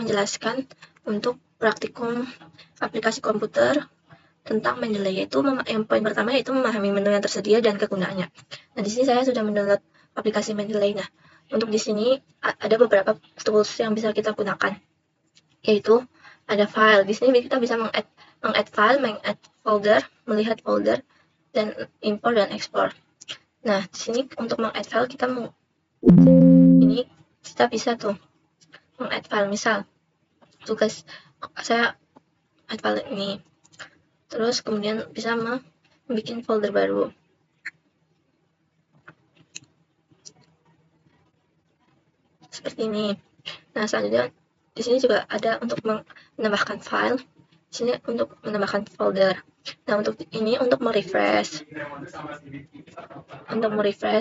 menjelaskan untuk praktikum aplikasi komputer tentang Mendeley, yaitu yang poin pertama yaitu memahami menu yang tersedia dan kegunaannya. Nah, di sini saya sudah mendownload aplikasi Mendeley. Nah, untuk di sini ada beberapa tools yang bisa kita gunakan, yaitu ada file. Di sini kita bisa meng-add file, meng-add folder, melihat folder, dan import dan ekspor. Nah, di sini untuk meng-add file ini kita bisa tuh meng-add file. Misal tugas saya add file ini, terus kemudian bisa membuat folder baru. Seperti ini. Nah, selanjutnya di sini juga ada untuk menambahkan file. Di sini untuk menambahkan folder. Nah, untuk ini untuk merefresh.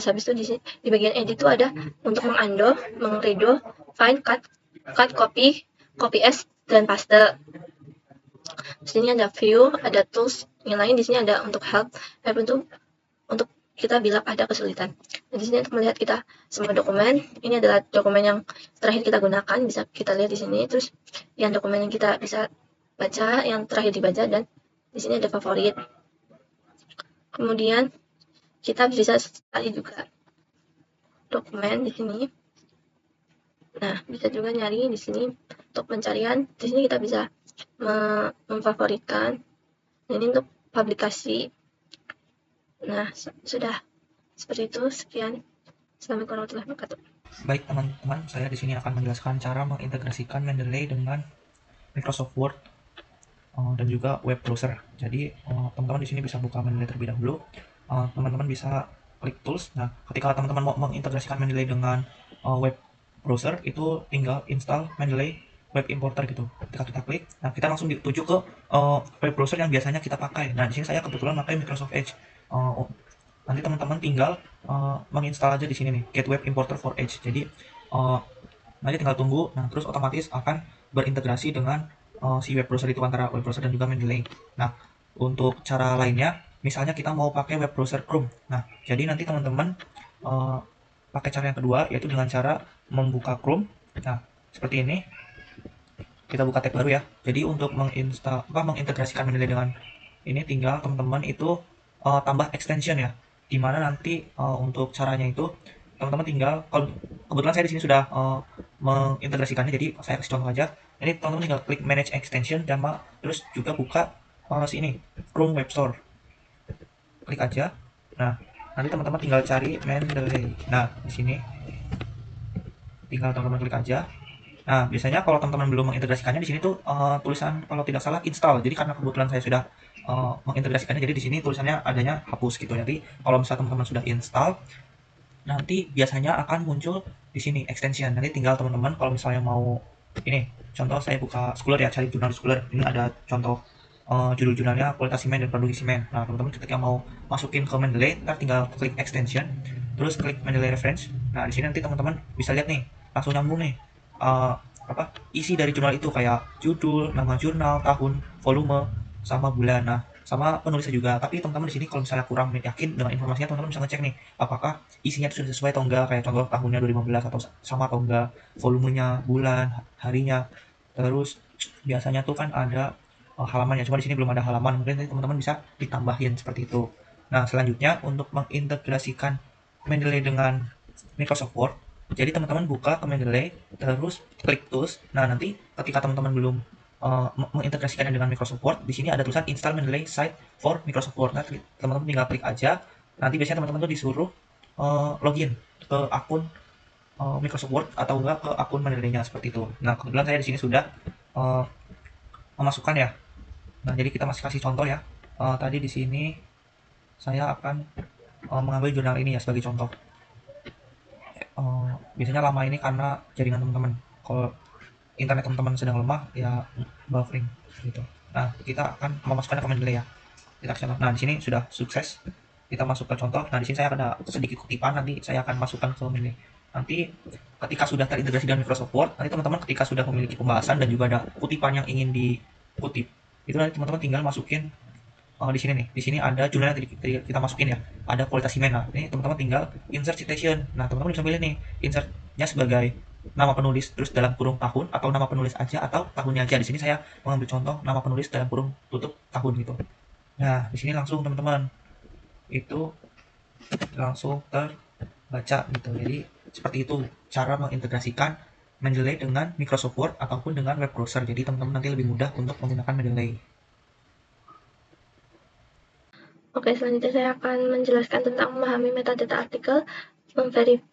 Habis itu di bagian edit itu ada untuk mengundo, mengredo, find, cut, copy as dan paste. Di sini ada view, ada tools yang lain. Di sini ada untuk help itu untuk kita bila ada kesulitan. Nah, di sini untuk melihat kita semua dokumen. Ini adalah dokumen yang terakhir kita gunakan, bisa kita lihat di sini. Terus yang dokumen yang kita bisa baca, yang terakhir dibaca, dan di sini ada favorit. Kemudian kita bisa cari juga dokumen di sini. Nah, bisa juga nyari di sini untuk pencarian. Di sini kita bisa memfavoritkan. Ini untuk publikasi. Nah, sudah seperti itu. Sekian. Assalamualaikum warahmatullahi wabarakatuh. Baik teman-teman, saya di sini akan menjelaskan cara mengintegrasikan Mendeley dengan Microsoft Word dan juga web browser. Jadi teman-teman di sini bisa buka Mendeley terlebih dahulu. Teman-teman bisa klik tools. Nah, ketika teman-teman mau mengintegrasikan Mendeley dengan web browser, itu tinggal install Mendeley web importer gitu. Ketika kita klik, nah kita langsung dituju ke web browser yang biasanya kita pakai. Nah, di sini saya kebetulan pakai Microsoft Edge. Nanti teman-teman tinggal menginstal aja di sini nih, Get Web Importer for Edge. Jadi nanti tinggal tunggu, nah terus otomatis akan berintegrasi dengan si web browser itu, antara web browser dan juga Mendeley. Nah, untuk cara lainnya, misalnya kita mau pakai web browser Chrome. Nah, jadi nanti teman-teman pakai cara yang kedua, yaitu dengan cara membuka Chrome. Nah, seperti ini. Kita buka tab baru ya. Jadi untuk mengintegrasikan Mendeley dengan ini, tinggal teman-teman itu tambah extension ya. Dimana nanti untuk caranya itu teman-teman tinggal, kalau kebetulan saya di sini sudah mengintegrasikannya, jadi saya kasih contoh aja. Ini teman-teman tinggal klik manage extension dan terus juga buka sini Chrome Web Store, klik aja. Nah, nanti teman-teman tinggal cari Mendeley. Nah, di sini tinggal teman-teman klik aja. Nah, biasanya kalau teman-teman belum mengintegrasikannya, di sini tuh tulisan kalau tidak salah install. Jadi karena kebetulan saya sudah mengintegrasikannya, jadi di sini tulisannya adanya hapus gitu. Jadi kalau misalnya teman-teman sudah install, nanti biasanya akan muncul di sini extension. Nanti tinggal teman-teman kalau misalnya mau ini, contoh saya buka Schooler ya, cari jurnal Schooler. Ini ada contoh judul-jurnalnya kualitas semen dan produksi semen. Nah, teman-teman ketika mau masukin ke Mendeley, ntar tinggal klik extension, terus klik Mendeley reference. Nah, di sini nanti teman-teman bisa lihat nih, langsung nyambung nih isi dari jurnal itu, kayak judul, nama jurnal, tahun, volume, sama bulan. Nah, sama penulisnya juga. Tapi teman-teman di sini kalau misalnya kurang yakin dengan informasinya, teman-teman bisa ngecek nih apakah isinya itu sudah sesuai atau enggak, kayak contoh tahunnya 2015 atau sama atau enggak, volumenya, bulan, harinya. Terus biasanya tuh kan ada halamannya, cuma di sini belum ada halaman. Mungkin teman-teman bisa ditambahin seperti itu. Nah, selanjutnya untuk mengintegrasikan Mendeley dengan Microsoft Word, jadi teman-teman buka ke Mendeley, terus klik tools. Nah, nanti ketika teman-teman belum mengintegrasikannya dengan Microsoft Word, di sini ada tulisan install Mendeley site for Microsoft Word. Nah, teman-teman tinggal klik aja. Nanti biasanya teman-teman tuh disuruh login ke akun Microsoft Word atau enggak ke akun Mendeley-nya, seperti itu. Nah, kebetulan saya di sini sudah memasukkan ya. Nah, jadi kita masih kasih contoh ya. Tadi di sini saya akan mengambil jurnal ini ya sebagai contoh. Biasanya lama ini karena jaringan teman-teman. Kalau internet teman-teman sedang lemah, ya buffering gitu. Nah, kita akan memasukkan ke Mendeley ya. Kita contoh. Nah, di sini sudah sukses. Kita masuk ke contoh. Nah, di sini saya ada sedikit kutipan, nanti saya akan masukkan ke Mendeley. Nanti ketika sudah terintegrasi dengan Microsoft Word, nanti teman-teman ketika sudah memiliki pembahasan dan juga ada kutipan yang ingin dikutip, itu nanti teman-teman tinggal masukin di sini nih. Di sini ada jurnal yang tadi kita masukin ya. Ada kualitas semen. Nah, ini teman-teman tinggal insert citation. Nah, teman-teman bisa pilih nih insertnya sebagai nama penulis terus dalam kurung tahun, atau nama penulis aja atau tahunnya aja. Di sini saya mengambil contoh nama penulis dalam kurung tutup tahun gitu. Nah, di sini langsung teman-teman itu langsung terbaca gitu. Jadi seperti itu cara mengintegrasikan Mendeley dengan Microsoft Word ataupun dengan web browser. Jadi teman-teman nanti lebih mudah untuk menggunakan Mendeley. Oke, selanjutnya saya akan menjelaskan tentang memahami metadata artikel,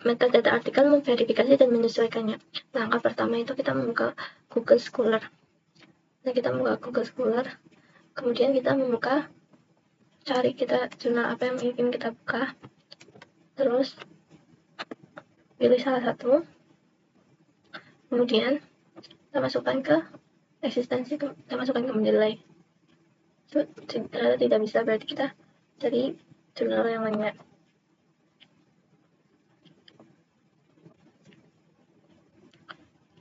metadata artikel, memverifikasi dan menyesuaikannya. Langkah pertama itu kita membuka Google Scholar. Nah, kita membuka Google Scholar, kemudian kita membuka, cari kita jurnal apa yang ingin kita buka, terus pilih salah satu, kemudian kita masukkan ke eksistensi, kita masukkan ke Mendeley. Ternyata tidak bisa, berarti kita cari jurnal yang lainnya.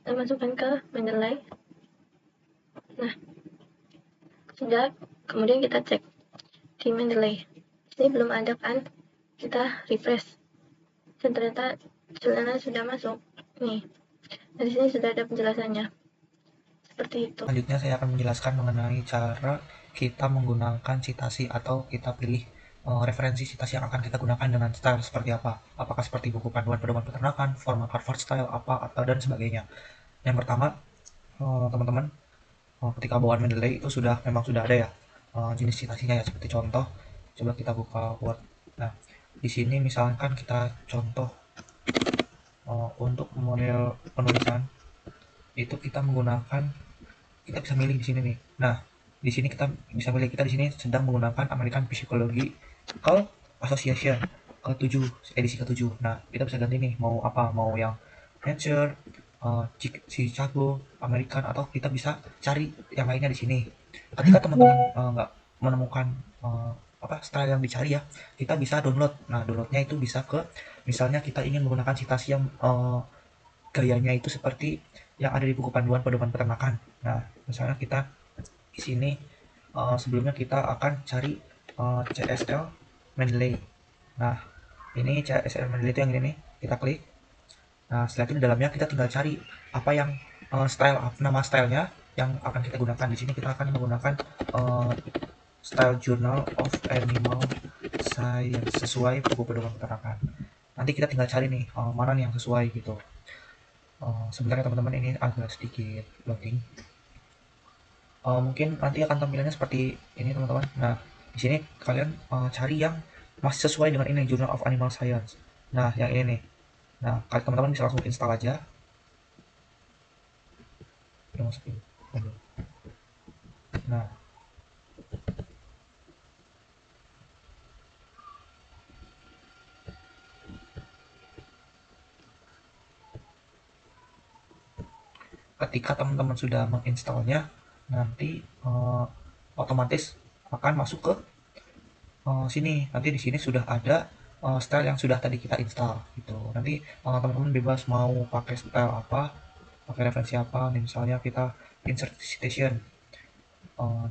Kita masukkan ke Mendeley. Nah, sudah, kemudian kita cek di Mendeley. Ini belum ada kan, kita refresh dan ternyata jurnalnya sudah masuk nih. Nah, di sini sudah ada penjelasannya seperti itu. Selanjutnya saya akan menjelaskan mengenai cara kita menggunakan citasi atau kita pilih referensi citasi yang akan kita gunakan dengan style seperti apa. Apakah seperti buku panduan pedoman peternakan, format Harvard style, apa atau dan sebagainya. Yang pertama, teman-teman, ketika bawaan Mendeley itu memang sudah ada ya jenis citasinya ya, seperti contoh. Coba kita buka Word. Nah, di sini misalkan kita contoh untuk model penulisan itu kita menggunakan, kita bisa milih di sini nih. Nah, di sini kita bisa milih, kita di sini sedang menggunakan American Psychological Association ke-7, edisi ke-7. Nah, kita bisa ganti nih mau apa, mau yang Nature, Chicago, American, atau kita bisa cari yang lainnya di sini. Ketika teman-teman nggak menemukan style yang dicari ya, kita bisa download. Nah, downloadnya itu bisa ke, misalnya kita ingin menggunakan citasi yang gayanya itu seperti yang ada di buku panduan pedoman peternakan. Nah, misalnya kita di sini sebelumnya kita akan cari CSL Mendeley. Nah, ini CSL Mendeley itu yang ini nih, kita klik. Nah, setelah itu di dalamnya kita tinggal cari apa yang nama stylenya yang akan kita gunakan. Di sini kita akan menggunakan uh, style Journal of Animal Science sesuai buku pedoman peternakan. Nanti kita tinggal cari nih mana nih yang sesuai gitu. Sebenarnya teman-teman ini agak sedikit loading. Mungkin nanti akan tampilannya seperti ini teman-teman. Nah, di sini kalian cari yang masih sesuai dengan ini, Journal of Animal Science. Nah, yang ini nih. Nah, teman-teman bisa langsung install aja. Nah, ketika teman-teman sudah menginstalnya, nanti otomatis akan masuk ke sini. Nanti di sini sudah ada style yang sudah tadi kita install gitu. Nanti teman-teman bebas mau pakai style apa, pakai referensi apa. Nih, misalnya kita insert citation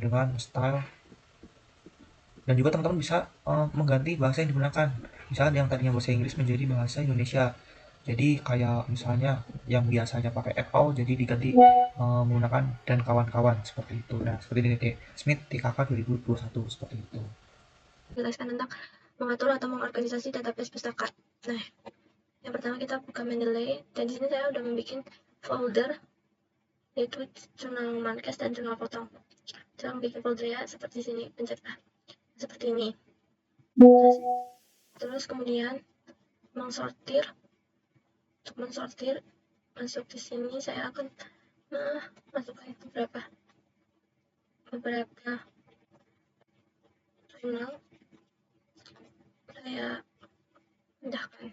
dengan style, dan juga teman-teman bisa mengganti bahasa yang digunakan. Misalnya yang tadinya bahasa Inggris menjadi bahasa Indonesia. Jadi kayak misalnya yang biasanya pakai et al jadi diganti menggunakan dan kawan-kawan seperti itu. Nah, seperti ini deh, Smith TKK 2021 seperti itu. Jelaskan tentang mengatur atau mengorganisasi database pustaka. Nah, yang pertama kita buka Mendeley, dan di sini saya udah membuat folder yaitu jurnal Mankes dan jurnal potong. Cara bikin foldernya seperti sini, pencet A, seperti ini. Terus kemudian mensortir, untuk mensortir masuk di sini saya akan masukkan beberapa jurnal, saya pindahkan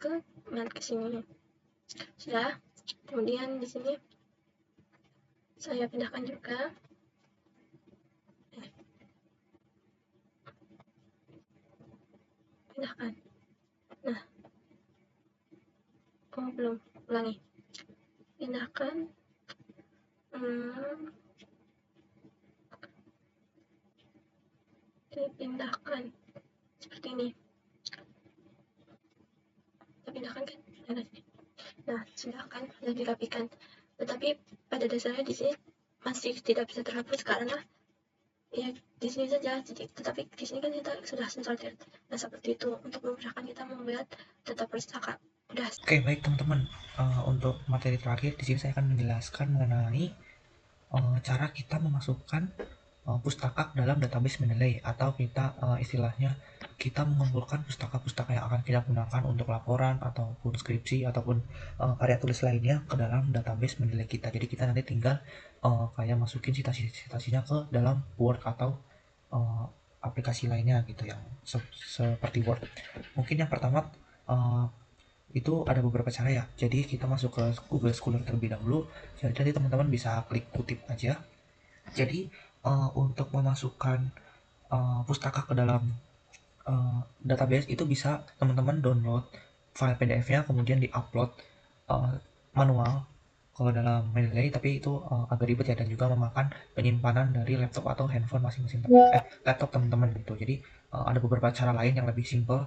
ke Mankes ini. Sudah, kemudian di sini saya pindahkan juga, pindahkan. Nah, belum, ulangi, pindahkan, dipindahkan seperti ini. Kita pindahkan kan, Nah, silakan sudah dirapikan. Tetapi pada dasarnya di sini masih tidak bisa terhapus karena ya di sini saja. Jadi, tetapi di sini kan kita sudah sortir. Nah, seperti itu untuk memudahkan kita membuat data pustaka. Udah. Oke, baik teman-teman. Untuk materi terakhir di sini saya akan menjelaskan mengenai cara kita memasukkan pustaka dalam database Mendeley, atau kita istilahnya kita mengumpulkan pustaka-pustaka yang akan kita gunakan untuk laporan ataupun skripsi ataupun karya tulis lainnya ke dalam database Mendeley kita. Jadi kita nanti tinggal kayak masukin citasi-citasinya ke dalam Word atau aplikasi lainnya gitu yang seperti Word. Mungkin yang pertama itu ada beberapa cara ya. Jadi kita masuk ke Google Scholar terlebih dahulu. Jadi nanti teman-teman bisa klik kutip aja. Jadi untuk memasukkan pustaka ke dalam database itu bisa teman-teman download file PDF-nya, kemudian diupload manual ke dalam Mendeley, tapi itu agak ribet ya, dan juga memakan penyimpanan dari laptop atau handphone masing-masing laptop teman-teman gitu. Jadi ada beberapa cara lain yang lebih simple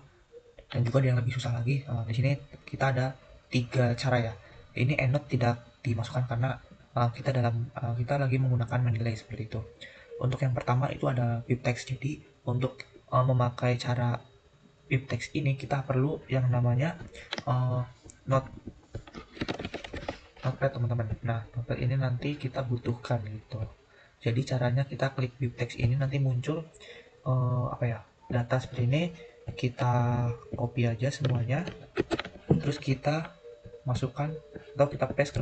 dan juga yang lebih susah lagi. Di sini kita ada 3 cara ya. Ini EndNote tidak dimasukkan karena kita lagi menggunakan Mendeley seperti itu. Untuk yang pertama itu ada BibTeX. Jadi untuk memakai cara BibTeX ini kita perlu yang namanya Notepad teman-teman. Nah, Notepad ini nanti kita butuhkan gitu. Jadi caranya kita klik BibTeX ini, nanti muncul data seperti ini. Kita copy aja semuanya, terus kita masukkan atau kita paste ke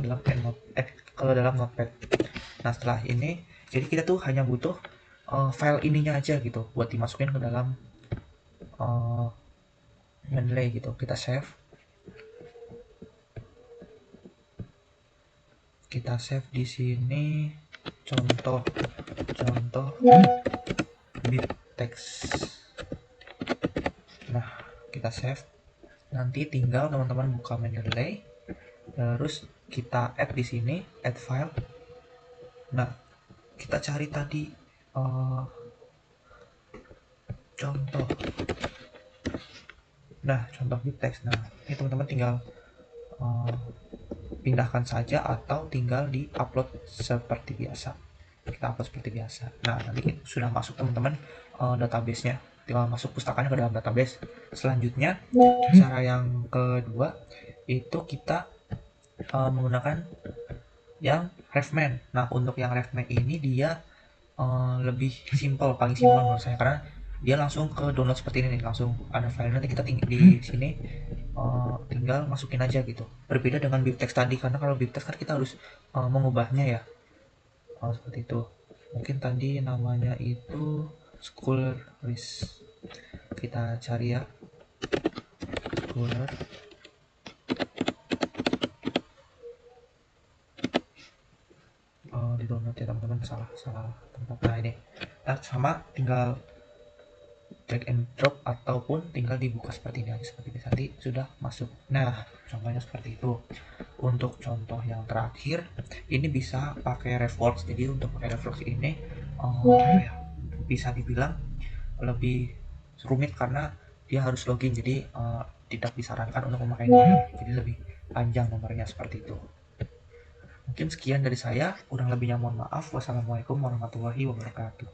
dalam Notepad. Nah, setelah ini jadi kita tuh hanya butuh file ininya aja gitu buat dimasukin ke dalam Mendeley gitu. Kita save di sini contoh BibTeX. Nah, kita save. Nanti tinggal teman-teman buka Mendeley, terus kita add di sini, add file. Nah, kita cari tadi contoh. Nah, contoh BibTeX. Nah, ini teman-teman tinggal pindahkan saja atau tinggal di-upload seperti biasa. Kita upload seperti biasa. Nah, nanti sudah masuk teman-teman database-nya. Tinggal masuk pustakanya ke dalam database. Selanjutnya, cara yang kedua itu kita menggunakan yang Refman. Nah, untuk yang Refman ini dia lebih simple, paling simpel menurut saya, karena dia langsung ke download seperti ini nih, langsung ada file, nanti kita di sini tinggal masukin aja gitu. Berbeda dengan BibTeX tadi, karena kalau BibTeX kan kita harus mengubahnya ya, seperti itu. Mungkin tadi namanya itu Schoolers, kita cari ya, Scholar. Di download ya teman-teman, salah tempat. Nah ini, sama tinggal drag and drop ataupun tinggal dibuka seperti ini aja, seperti ini, nanti sudah masuk. Nah, contohnya seperti itu. Untuk contoh yang terakhir ini bisa pakai RefWorks. Jadi untuk pakai RefWorks ini bisa dibilang lebih rumit karena dia harus login, jadi tidak disarankan untuk memakainya, jadi lebih panjang nomornya seperti itu. Mungkin sekian dari saya, kurang lebihnya mohon maaf. Wassalamualaikum warahmatullahi wabarakatuh.